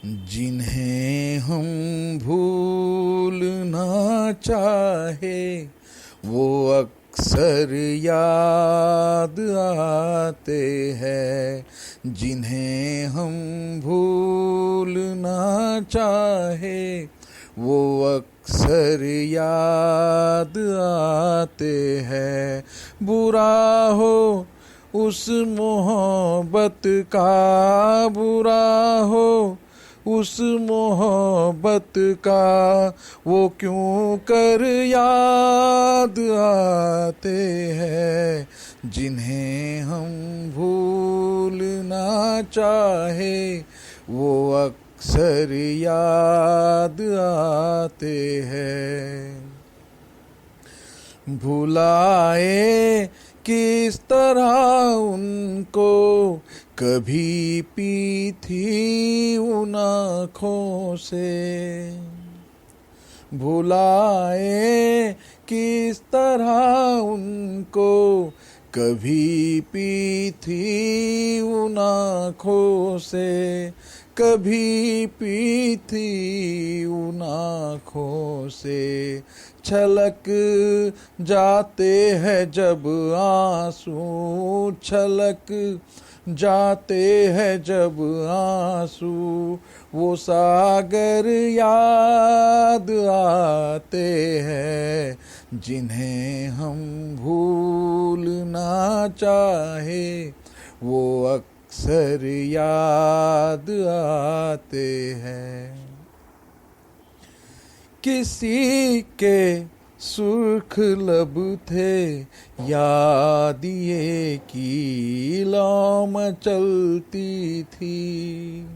जिन्हें हम भूलना चाहे वो अक्सर याद आते हैं। जिन्हें हम भूलना चाहे वो अक्सर याद आते हैं। बुरा हो उस मोहब्बत का, बुरा हो उस मोहब्बत का, वो क्यों कर याद आते हैं। जिन्हें हम भूलना चाहे वो अक्सर याद आते हैं। भुलाए किस तरह उनको कभी पी थी उन आँखों से। भुलाए किस तरह उनको कभी पी थी उन आँखों से, कभी पी थी उन आँखों से। छलक जाते हैं जब आंसू, छलक जाते हैं जब आंसू, वो सागर याद आते हैं। जिन्हें हम भूलना चाहे वो अक्सर याद आते हैं। किसी के सुर्ख लब थे याद ये की लौ मचलती थी।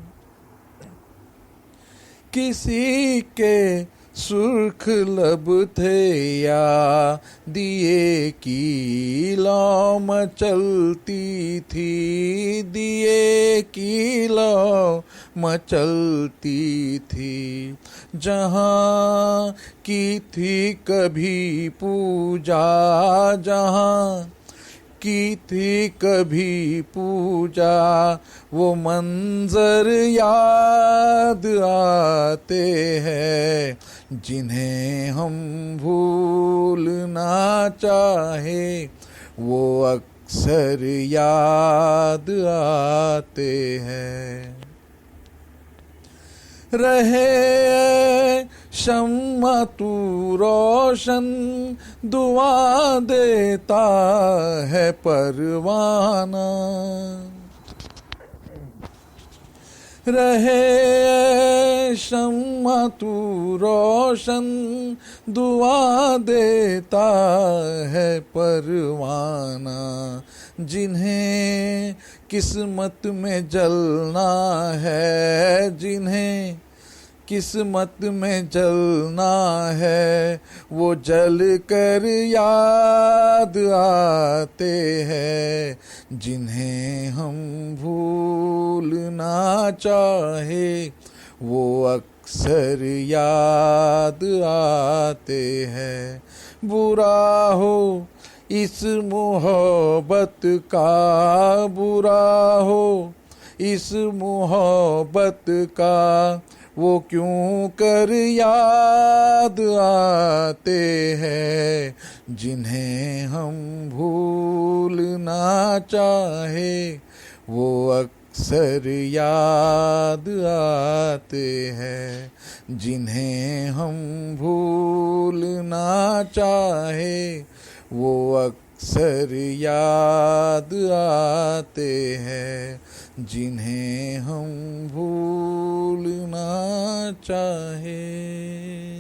किसी के सुर्ख लब थे याद ये की लौ मचलती थी। दिए की लौ मचलती थी। जहाँ की थी कभी पूजा, जहाँ की थी कभी पूजा, वो मंजर याद आते हैं। जिन्हें हम भूलना चाहे वो अक्सर याद आते हैं। रहे शम्मा तू रोशन, दुआ देता है परवाना। रहे शम्मा तू रोशन, दुआ देता है परवाना। जिन्हें किस्मत में जलना है, जिन्हें किस्मत में जलना है, वो जल कर याद आते हैं। जिन्हें हम भूलना चाहे वो अक्सर याद आते हैं। बुरा हो इस मोहब्बत का, बुरा हो इस मोहब्बत का, वो क्यों कर याद आते हैं। जिन्हें हम भूलना चाहे वो अक्सर याद आते हैं। जिन्हें हम भूलना चाहे वो अक्सर याद आते हैं। जिन्हें हम भूलना चाहे।